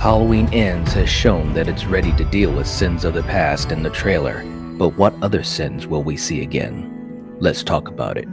Halloween Ends has shown that it's ready to deal with sins of the past in the trailer, but what other sins will we see again? Let's talk about it.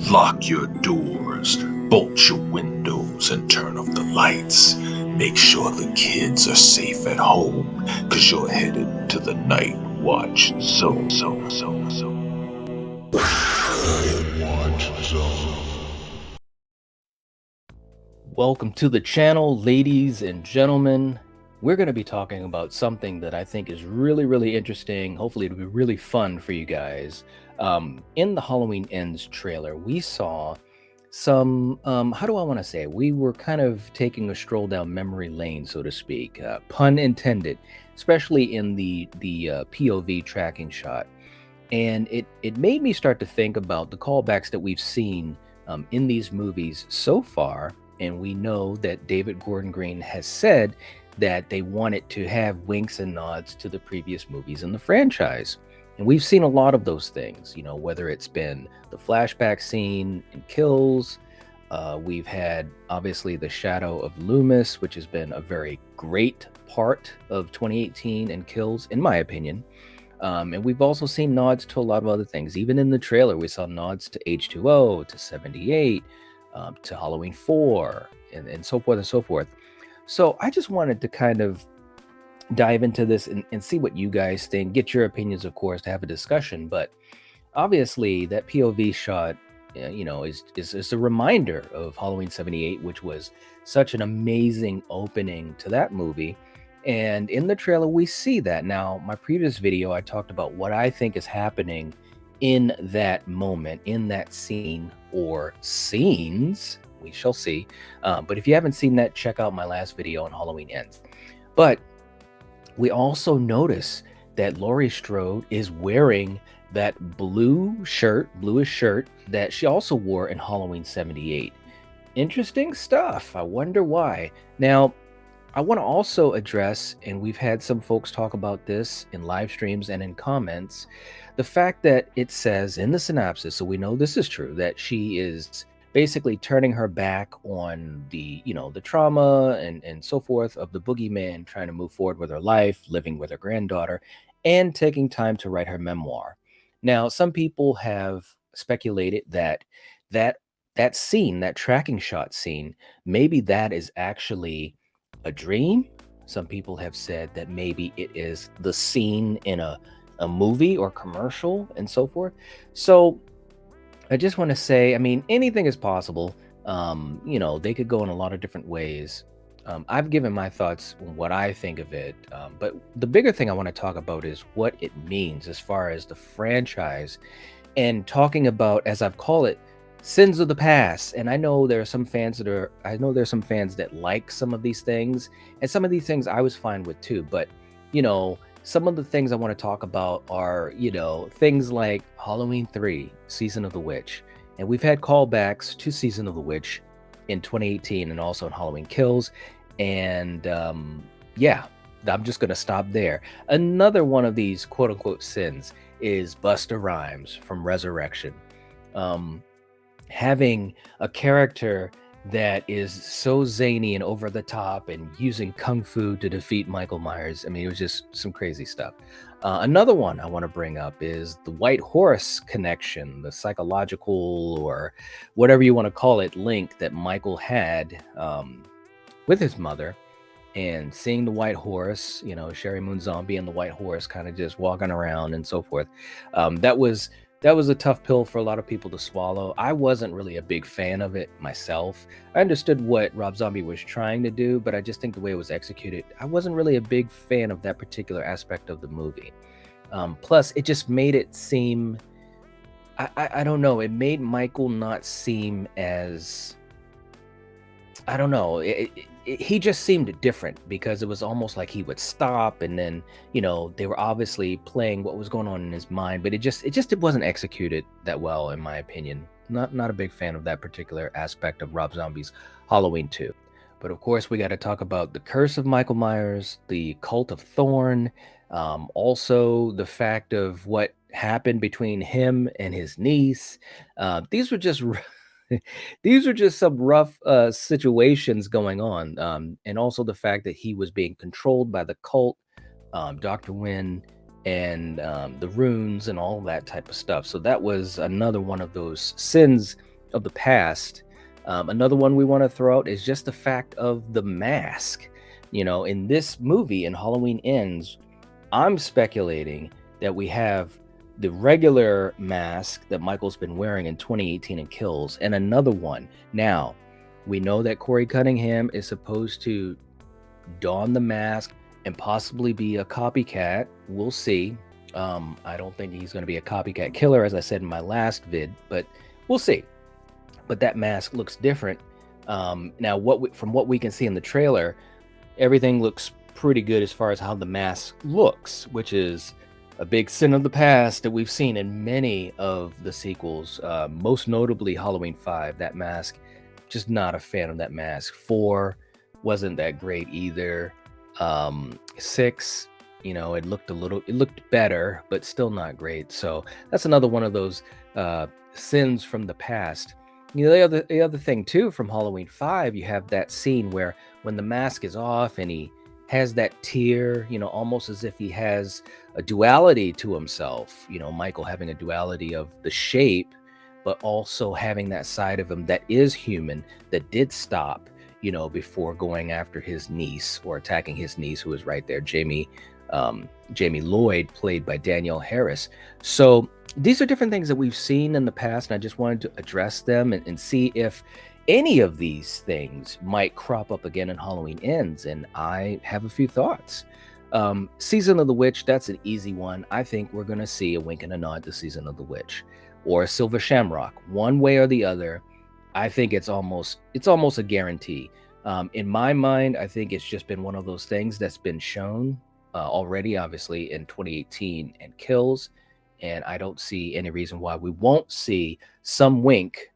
Lock your doors, bolt your windows, and turn off the lights. Make sure the kids are safe at home, cause you're headed to the Night Watch Zone. Welcome to the channel, ladies and gentlemen. We're going to be talking about something that I think is really interesting. Hopefully it'll be really fun for you guys. In the Halloween Ends trailer, we saw some, how do I want to say it? We were kind of taking a stroll down memory lane, so to speak, pun intended, especially in the POV tracking shot. And it made me start to think about the callbacks that we've seen in these movies so far. And we know that David Gordon Green has said that they wanted to have winks and nods to the previous movies in the franchise. And we've seen a lot of those things, you know, whether it's been the flashback scene in Kills. We've had, obviously, the Shadow of Loomis, which has been a very great part of 2018 and Kills, in my opinion. And we've also seen nods to a lot of other things. Even in the trailer, we saw nods to H2O, to 78, to Halloween 4, and so forth and so forth. So I just wanted to kind of dive into this and see what you guys think, get your opinions, of course, to have a discussion. But obviously, that POV shot, you know, is a reminder of Halloween 78, which was such an amazing opening to that movie. And in the trailer, we see that. Now, my previous video, I talked about what I think is happening in that moment, in that scene or scenes. We shall see. But if you haven't seen that, check out my last video on Halloween Ends. But we also notice that Laurie Strode is wearing that bluish shirt that she also wore in Halloween 78. Interesting stuff. I wonder why. Now, I want to also address, and we've had some folks talk about this in live streams and in comments, the fact that it says in the synopsis, so we know this is true, that she is basically turning her back on the, you know, the trauma and so forth of the boogeyman, trying to move forward with her life, living with her granddaughter, and taking time to write her memoir. Now, some people have speculated that that scene, that tracking shot scene, maybe that is actually a dream. Some people have said that maybe it is the scene in a movie or commercial and so forth. So I just want to say, I mean, anything is possible. You know, they could go in a lot of different ways. I've given my thoughts on what I think of it, but the bigger thing I want to talk about is what it means as far as the franchise and talking about, as I've called it, sins of the past. And I know there are some fans that like some of these things, and some of these things I was fine with too. But you know, some of the things I want to talk about are, you know, things like Halloween 3, Season of the Witch. And we've had callbacks to Season of the Witch in 2018 and also in Halloween Kills. And yeah, I'm just going to stop there. Another one of these quote unquote sins is Busta Rhymes from Resurrection. Having a character that is so zany and over the top and using kung fu to defeat Michael Myers. I mean, it was just some crazy stuff. Another one I want to bring up is the White Horse connection, the psychological or whatever you want to call it link that Michael had with his mother. And seeing the White Horse, you know, Sherry Moon Zombie and the White Horse kind of just walking around and so forth. That was a tough pill for a lot of people to swallow. I wasn't really a big fan of it myself. I understood what Rob Zombie was trying to do, but I just think the way it was executed, I wasn't really a big fan of that particular aspect of the movie. Plus, it just made it seem, I don't know, it made Michael not seem as, I don't know. He just seemed different because it was almost like he would stop, and then, you know, they were obviously playing what was going on in his mind, but it wasn't executed that well, in my opinion. Not a big fan of that particular aspect of Rob Zombie's Halloween 2. But of course, we got to talk about the curse of Michael Myers, the cult of Thorn, also the fact of what happened between him and his niece. These were just these are just some rough situations going on, and also the fact that he was being controlled by the cult, Dr. Wynn, and the runes and all that type of stuff. So that was another one of those sins of the past. Another one we want to throw out is just the fact of the mask. In this movie, in Halloween Ends, I'm speculating that we have the regular mask that Michael's been wearing in 2018 and Kills, and another one. Now, we know that Corey Cunningham is supposed to don the mask and possibly be a copycat. We'll see. I don't think he's going to be a copycat killer, as I said in my last vid, but we'll see. But that mask looks different. Now, from what we can see in the trailer, everything looks pretty good as far as how the mask looks, which is a big sin of the past that we've seen in many of the sequels, most notably Halloween 5. That mask, just not a fan of that mask. 4 wasn't that great either. 6, it looked better, but still not great. So that's another one of those sins from the past. The other thing too from Halloween 5, you have that scene where when the mask is off and he has that tear, almost as if he has a duality to himself, Michael having a duality of the shape, but also having that side of him that is human, that did stop, before going after his niece or attacking his niece, who was right there, Jamie Lloyd, played by Danielle Harris. So these are different things that we've seen in the past, and I just wanted to address them and see if any of these things might crop up again in Halloween Ends, and I have a few thoughts. Season of the Witch, that's an easy one. I think we're going to see a wink and a nod to Season of the Witch or Silver Shamrock, one way or the other. I think it's almost a guarantee. In my mind, I think it's just been one of those things that's been shown already, obviously, in 2018 and Kills, and I don't see any reason why we won't see some wink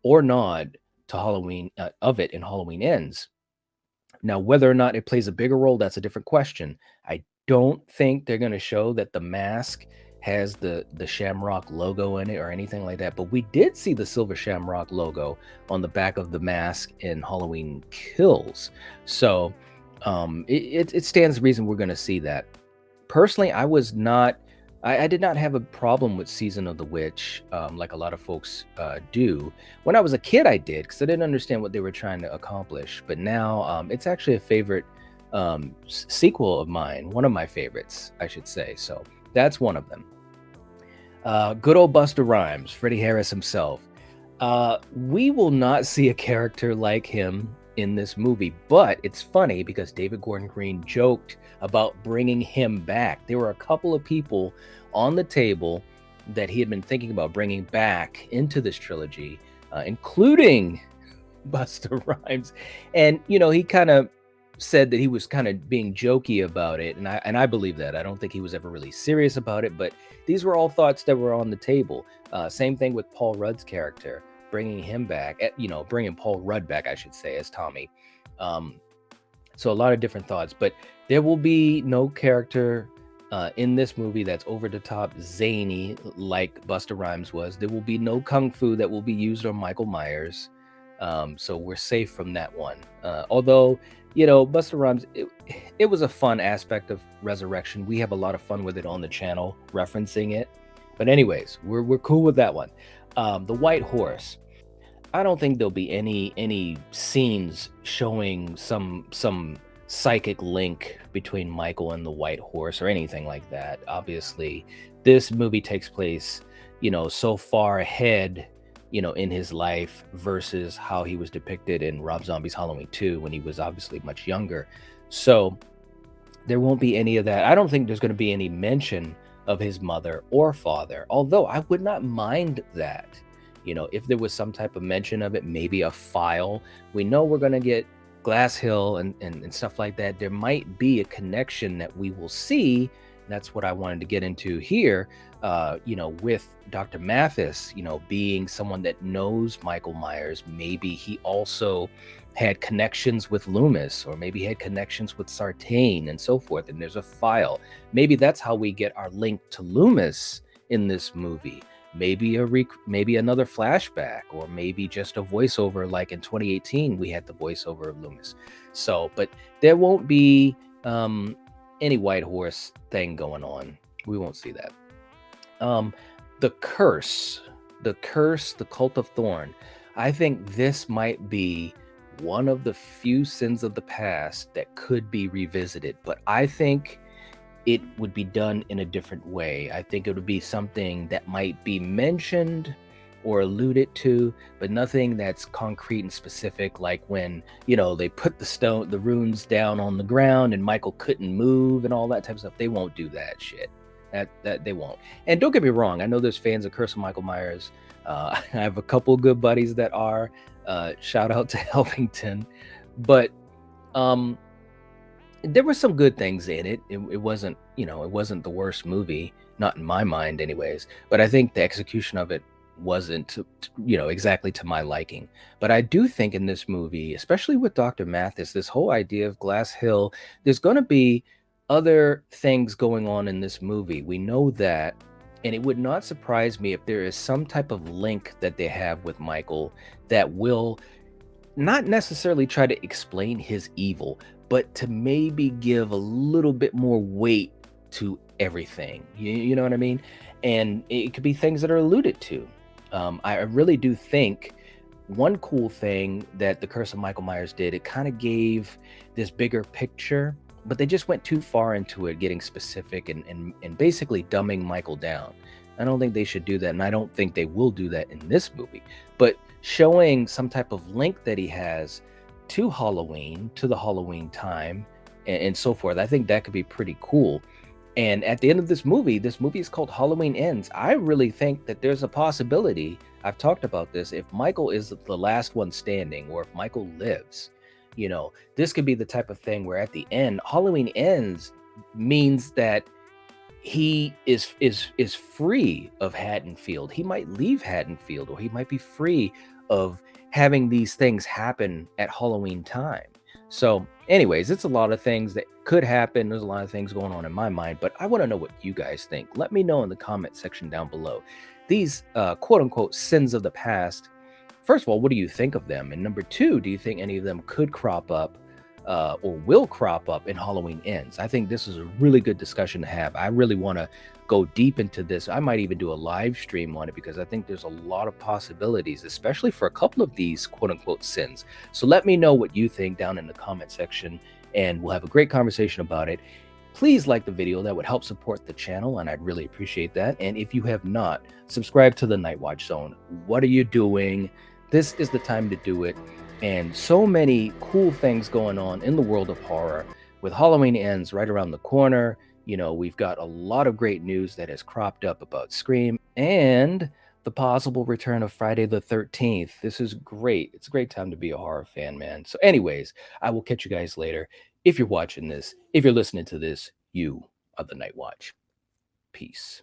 or nod to Halloween of it in Halloween Ends. Now, whether or not it plays a bigger role, that's a different question. I don't think they're going to show that the mask has the Shamrock logo in it or anything like that, but we did see the Silver Shamrock logo on the back of the mask in Halloween Kills. So it stands to reason we're going to see that. Personally, I did not have a problem with Season of the Witch, like a lot of folks do. When I was a kid, I did, because I didn't understand what they were trying to accomplish. But now it's actually a favorite sequel of mine, one of my favorites, I should say. So that's one of them. Good old Busta Rhymes, Freddie Harris himself. We will not see a character like him in this movie, but it's funny because David Gordon Green joked about bringing him back. There were a couple of people on the table that he had been thinking about bringing back into this trilogy, including Busta Rhymes. And, he kind of said that he was kind of being jokey about it, and I believe that. I don't think he was ever really serious about it, but these were all thoughts that were on the table. Same thing with Paul Rudd's character, bringing him back, bringing Paul Rudd back, I should say, as Tommy. So a lot of different thoughts, but there will be no character in this movie that's over the top zany like Busta Rhymes was. There will be no kung fu that will be used on Michael Myers. So we're safe from that one. Although, Busta Rhymes, it was a fun aspect of Resurrection. We have a lot of fun with it on the channel, referencing it. But anyways, we're cool with that one. The White Horse. I don't think there'll be any scenes showing some psychic link between Michael and the White Horse or anything like that. Obviously, this movie takes place, so far ahead, in his life versus how he was depicted in Rob Zombie's Halloween 2 when he was obviously much younger. So there won't be any of that. I don't think there's going to be any mention of his mother or father, although I would not mind that. If there was some type of mention of it, maybe a file. We know we're going to get Glass Hill and stuff like that. There might be a connection that we will see. That's what I wanted to get into here, with Dr. Mathis, being someone that knows Michael Myers. Maybe he also had connections with Loomis, or maybe had connections with Sartain and so forth, and there's a file. Maybe that's how we get our link to Loomis in this movie. maybe maybe another flashback, or maybe just a voiceover like in 2018 we had the voiceover of Loomis. So, but there won't be any white horse thing going on. We won't see that. The curse, the cult of Thorn. I think this might be one of the few sins of the past that could be revisited, but I think it would be done in a different way. I think it would be something that might be mentioned or alluded to, but nothing that's concrete and specific, like when, you know, they put the runes down on the ground and Michael couldn't move and all that type of stuff. They won't do that shit. That they won't. And don't get me wrong, I know there's fans of Curse of Michael Myers. I have a couple good buddies that are. Shout out to Helvington. But there were some good things in it. It wasn't, you know, it wasn't the worst movie, not in my mind anyways. But I think the execution of it wasn't, you know, exactly to my liking. But I do think in this movie, especially with Dr. Mathis, this whole idea of Glass Hill, there's going to be other things going on in this movie. We know that. And it would not surprise me if there is some type of link that they have with Michael that will not necessarily try to explain his evil, but to maybe give a little bit more weight to everything. You know what I mean? And it could be things that are alluded to. I really do think one cool thing that the Curse of Michael Myers did, it kind of gave this bigger picture, but they just went too far into it, getting specific and basically dumbing Michael down. I don't think they should do that, and I don't think they will do that in this movie. But showing some type of link that he has to Halloween, to the Halloween time, and so forth, I think that could be pretty cool. And at the end of this movie is called Halloween Ends. I really think that there's a possibility, I've talked about this, if Michael is the last one standing, or if Michael lives, you know, this could be the type of thing where at the end, Halloween Ends means that he is free of Haddonfield. He might leave Haddonfield, or he might be free of having these things happen at Halloween time. So anyways, it's a lot of things that could happen. There's a lot of things going on in my mind, but I want to know what you guys think. Let me know in the comment section down below. These quote unquote sins of the past, first of all, what do you think of them? And number two, do you think any of them could crop up or will crop up in Halloween Ends? I think this is a really good discussion to have. I really want to go deep into this. I might even do a live stream on it, because I think there's a lot of possibilities, especially for a couple of these quote unquote sins. So let me know what you think down in the comment section, and we'll have a great conversation about it. Please like the video. That would help support the channel, and I'd really appreciate that. And if you have not subscribed to the Night Watch Zone, what are you doing? This is the time to do it. And so many cool things going on in the world of horror, with Halloween Ends right around the corner. You know, we've got a lot of great news that has cropped up about Scream and the possible return of Friday the 13th. This is great. It's a great time to be a horror fan, man. So anyways, I will catch you guys later. If you're watching this, if you're listening to this, you are the Night Watch. Peace.